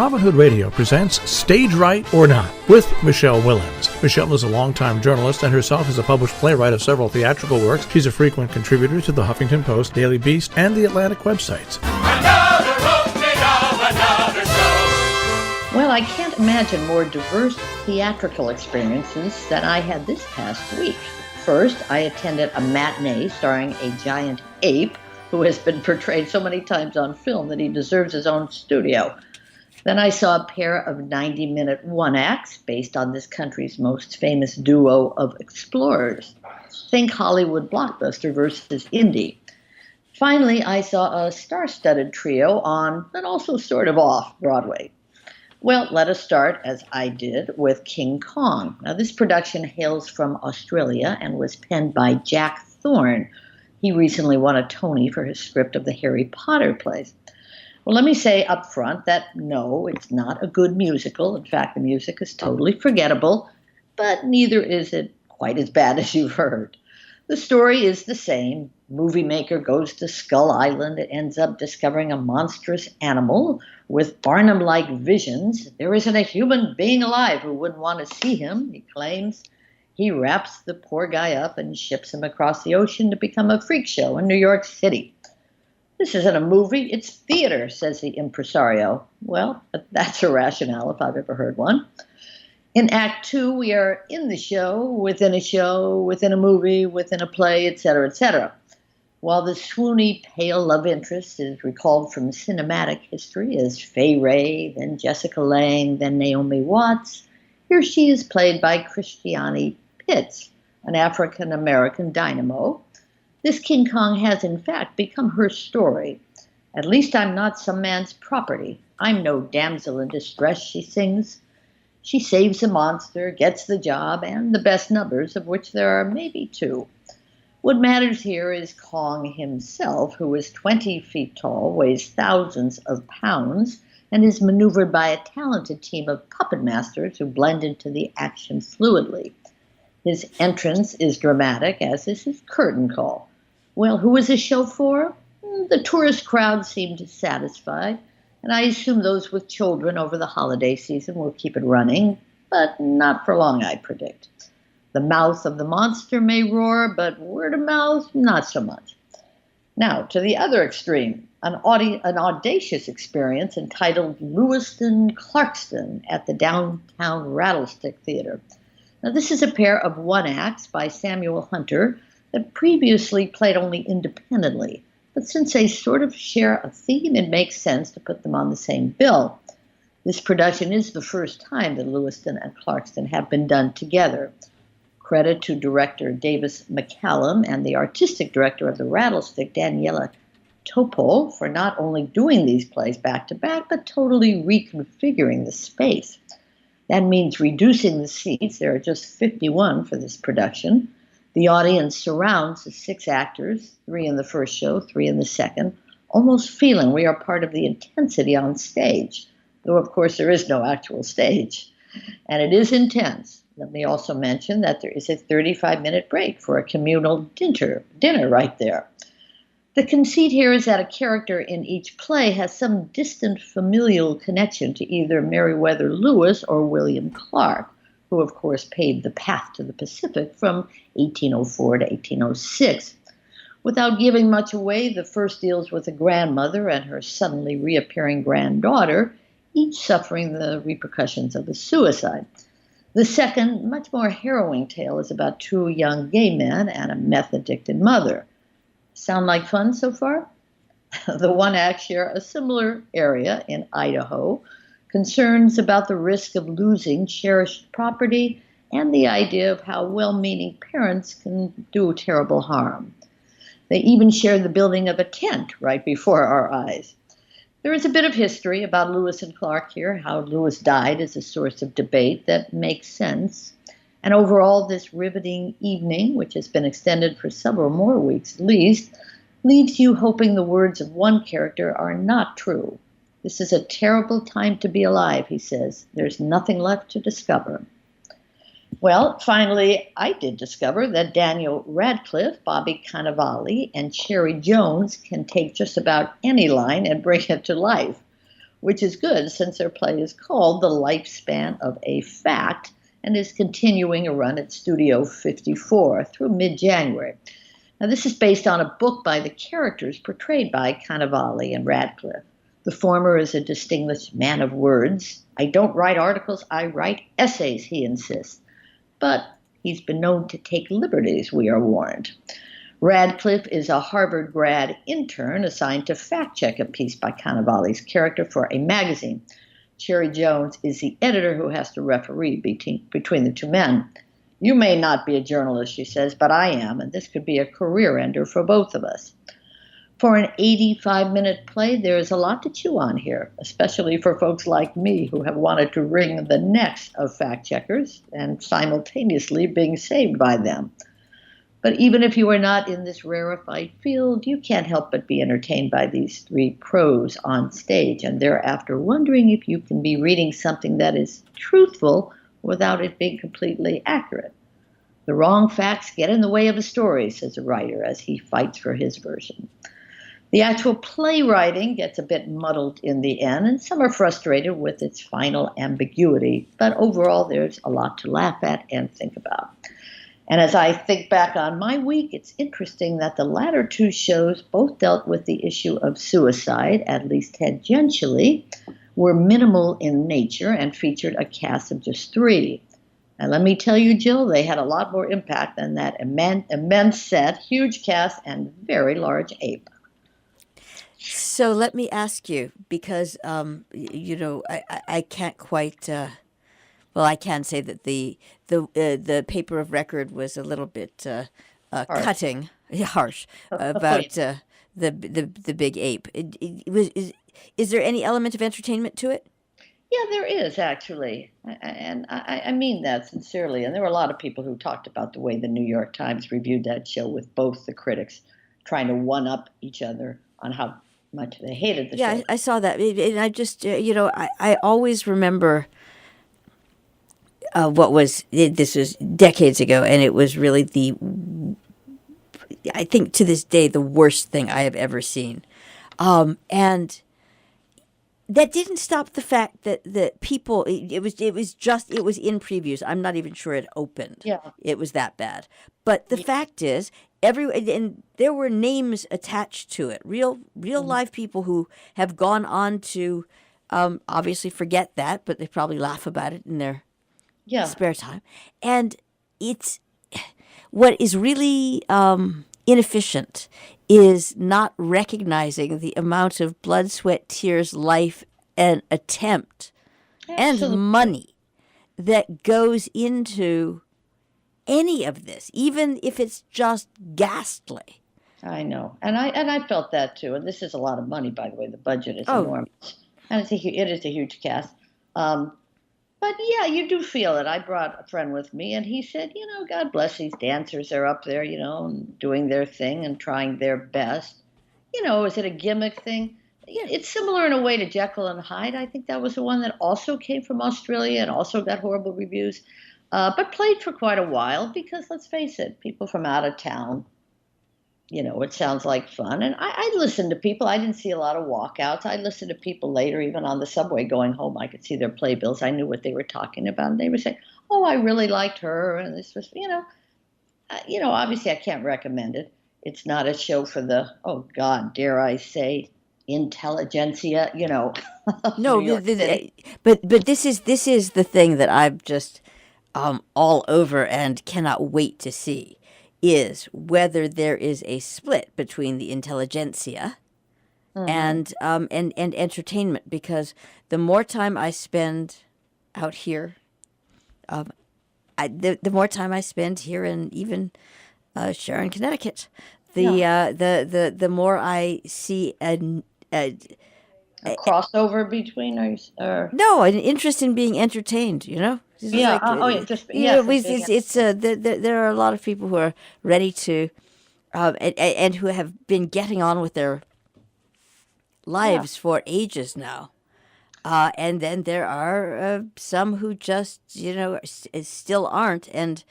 Robin Hood Radio presents Stage Right or Not with Michele Willens. Michele is a longtime journalist and herself is a published playwright of several theatrical works. She's a frequent contributor to the Huffington Post, Daily Beast, and the Atlantic websites. Another opening of another show. Well, I can't imagine more diverse theatrical experiences than I had this past week. First, I attended a matinee starring a giant ape who has been portrayed so many times on film that he deserves his own studio. Then I saw a pair of 90-minute one-acts based on this country's most famous duo of explorers. Think Hollywood blockbuster versus indie. Finally, I saw a star-studded trio on, and also sort of off, Broadway. Well, let us start, as I did, with King Kong. Now, this production hails from Australia and was penned by Jack Thorne. He recently won a Tony for his script of the Harry Potter plays. Well, let me say up front that no, it's not a good musical. In fact, the music is totally forgettable, but neither is it quite as bad as you've heard. The story is the same. Movie maker goes to Skull Island and ends up discovering a monstrous animal with Barnum-like visions. There isn't a human being alive who wouldn't want to see him, he claims. He wraps the poor guy up and ships him across the ocean to become a freak show in New York City. This isn't a movie, it's theater, says the impresario. Well, that's a rationale if I've ever heard one. In Act 2, we are in the show, within a movie, within a play, etc., etc. While the swoony, pale love interest is recalled from cinematic history as Fay Wray, then Jessica Lange, then Naomi Watts, here she is played by Christiane Pitts, an African-American dynamo. This King Kong has, in fact, become her story. At least I'm not some man's property. I'm no damsel in distress, she sings. She saves a monster, gets the job, and the best numbers, of which there are maybe two. What matters here is Kong himself, who is 20 feet tall, weighs thousands of pounds, and is maneuvered by a talented team of puppet masters who blend into the action fluidly. His entrance is dramatic, as is his curtain call. Well, who is this show for? The tourist crowd seemed satisfied, and I assume those with children over the holiday season will keep it running, but not for long, I predict. The mouth of the monster may roar, but word of mouth, not so much. Now, to the other extreme, an audacious experience entitled Lewiston-Clarkston at the downtown Rattlestick Theater. Now, this is a pair of one-acts by Samuel Hunter that previously played only independently, but since they sort of share a theme, it makes sense to put them on the same bill. This production is the first time that Lewiston and Clarkston have been done together. Credit to director Davis McCallum and the artistic director of the Rattlestick, Daniela Topol, for not only doing these plays back-to-back, but totally reconfiguring the space. That means reducing the seats. There are just 51 for this production. The audience surrounds the 6 actors, 3 in the first show, 3 in the second, almost feeling we are part of the intensity on stage, though of course there is no actual stage. And it is intense. Let me also mention that there is a 35-minute break for a communal dinner right there. The conceit here is that a character in each play has some distant familial connection to either Meriwether Lewis or William Clark, who of course paved the path to the Pacific from 1804 to 1806. Without giving much away, the first deals with a grandmother and her suddenly reappearing granddaughter, each suffering the repercussions of a suicide. The second, much more harrowing tale is about 2 young gay men and a meth-addicted mother. Sound like fun so far? The one act share a similar area in Idaho, concerns about the risk of losing cherished property and the idea of how well-meaning parents can do terrible harm. They even share the building of a tent right before our eyes. There is a bit of history about Lewis and Clark here. How Lewis died is a source of debate that makes sense. And overall, this riveting evening, which has been extended for several more weeks at least, leaves you hoping the words of one character are not true. This is a terrible time to be alive, he says. There's nothing left to discover. Well, finally, I did discover that Daniel Radcliffe, Bobby Cannavale, and Sherry Jones can take just about any line and bring it to life. which is good since their play is called The Lifespan of a Fact and is continuing a run at Studio 54 through mid-January. Now, this is based on a book by the characters portrayed by Cannavale and Radcliffe. The former is a distinguished man of words. I don't write articles, I write essays, he insists. But he's been known to take liberties, we are warned. Radcliffe is a Harvard grad intern assigned to fact-check a piece by Cannavale's character for a magazine. Cherry Jones is the editor who has to referee between the two men. You may not be a journalist, she says, but I am, and this could be a career ender for both of us. For an 85-minute play, there is a lot to chew on here, especially for folks like me who have wanted to wring the necks of fact-checkers and simultaneously being saved by them. But even if you are not in this rarefied field, you can't help but be entertained by these three pros on stage, and thereafter wondering if you can be reading something that is truthful without it being completely accurate. The wrong facts get in the way of a story, says a writer as he fights for his version. The actual playwriting gets a bit muddled in the end, and some are frustrated with its final ambiguity, but overall there's a lot to laugh at and think about. And as I think back on my week, it's interesting that the latter two shows both dealt with the issue of suicide, at least tangentially, were minimal in nature, and featured a cast of just three. And let me tell you, Jill, they had a lot more impact than that immense set, huge cast, and very large ape. So let me ask you, because I can't quite. Well, I can say that the paper of record was a little bit cutting, harsh about the big ape. Is there any element of entertainment to it? Yeah, there is actually, and I mean that sincerely. And there were a lot of people who talked about the way the New York Times reviewed that show, with both the critics trying to one-up each other on how much they hated the show. Yeah, I saw that, and I just I always remember. This was decades ago, and it was really I think to this day, the worst thing I have ever seen. And that didn't stop the fact that people, it was in previews. I'm not even sure it opened. Yeah. It was that bad. But the fact is, and there were names attached to it, real live people who have gone on to obviously forget that, but they probably laugh about it in their spare time. And it's what is really inefficient is not recognizing the amount of blood, sweat, tears, life, and attempt and money that goes into any of this, even if it's just ghastly. I know, and I felt that too. And this is a lot of money, by the way. The budget is enormous, and it is a huge cast. But yeah, you do feel it. I brought a friend with me, and he said, God bless these dancers. They're up there, and doing their thing and trying their best. Is it a gimmick thing? Yeah, it's similar in a way to Jekyll and Hyde. I think that was the one that also came from Australia and also got horrible reviews, but played for quite a while because, let's face it, people from out of town, it sounds like fun. And I listened to people. I didn't see a lot of walkouts. I listened to people later, even on the subway going home. I could see their playbills. I knew what they were talking about. And they were saying, oh, I really liked her. And this was, obviously I can't recommend it. It's not a show for the, oh, God, dare I say, intelligentsia, No, but this is the thing that I'm just all over and cannot wait to see. Is whether there is a split between the intelligentsia and entertainment, because the more time I spend out here, the more time I spend here in even Sharon, Connecticut, the more I see a crossover between no, an interest in being entertained. There are a lot of people who are ready to, and who have been getting on with their lives for ages now, and then there are some who just still aren't, and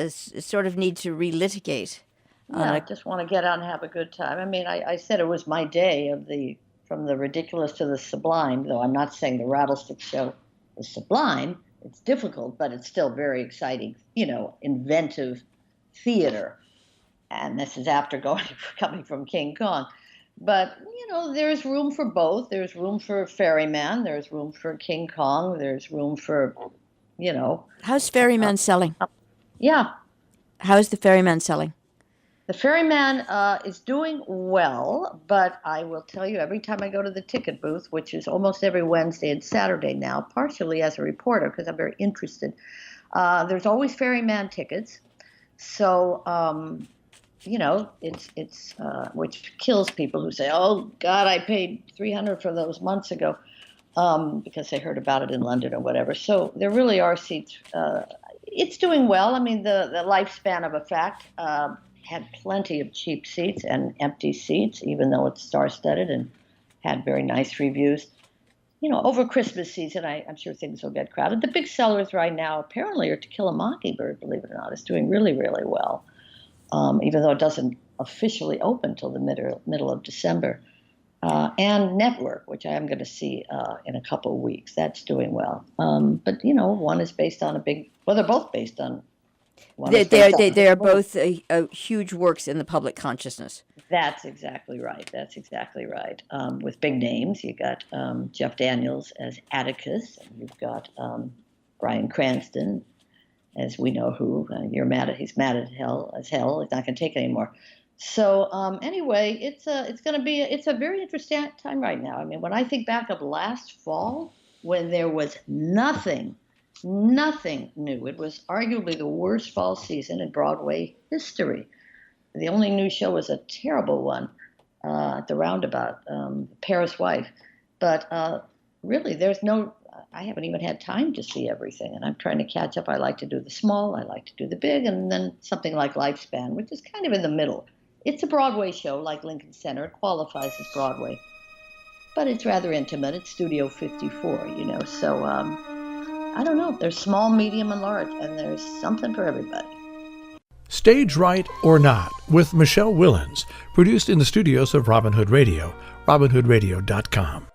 sort of need to relitigate. I just want to get out and have a good time. I mean, I said it was my day of the from the ridiculous to the sublime, though I'm not saying the Rattlestick show is sublime. It's difficult, but it's still very exciting, inventive theater. And this is after coming from King Kong. But, there's room for both. There's room for Ferryman. There's room for King Kong. There's room for, How's Ferryman selling? Yeah. How's the Ferryman selling? The Ferryman is doing well, but I will tell you, every time I go to the ticket booth, which is almost every Wednesday and Saturday now, partially as a reporter because I'm very interested, there's always Ferryman tickets. So, it's which kills people who say, "Oh God, I paid $300 for those months ago," because they heard about it in London or whatever. So there really are seats. It's doing well. I mean, the lifespan of a fact had plenty of cheap seats and empty seats, even though it's star-studded and had very nice reviews. Over Christmas season, I'm sure things will get crowded. The big sellers right now apparently are To Kill a Mockingbird, believe it or not. It's doing really, really well, even though it doesn't officially open till the middle of December. And Network, which I am going to see in a couple of weeks. That's doing well. But, one is based on they're both based on. They are both huge works in the public consciousness. That's exactly right. With big names, you got Jeff Daniels as Atticus, and you've got Bryan Cranston as we know who. He's mad at hell. He's not going to take it anymore. So anyway, it's a very interesting time right now. I mean, when I think back of last fall, when there was nothing new. It was arguably the worst fall season in Broadway history. The only new show was a terrible one at the Roundabout, Paris Wife. But really, I haven't even had time to see everything, and I'm trying to catch up. I like to do the small, I like to do the big, and then something like Lifespan, which is kind of in the middle. It's a Broadway show like Lincoln Center. It qualifies as Broadway. But it's rather intimate. It's Studio 54, so I don't know. There's small, medium, and large, and there's something for everybody. Stage Right or Not with Michele Willens, produced in the studios of Robin Hood Radio, robinhoodradio.com.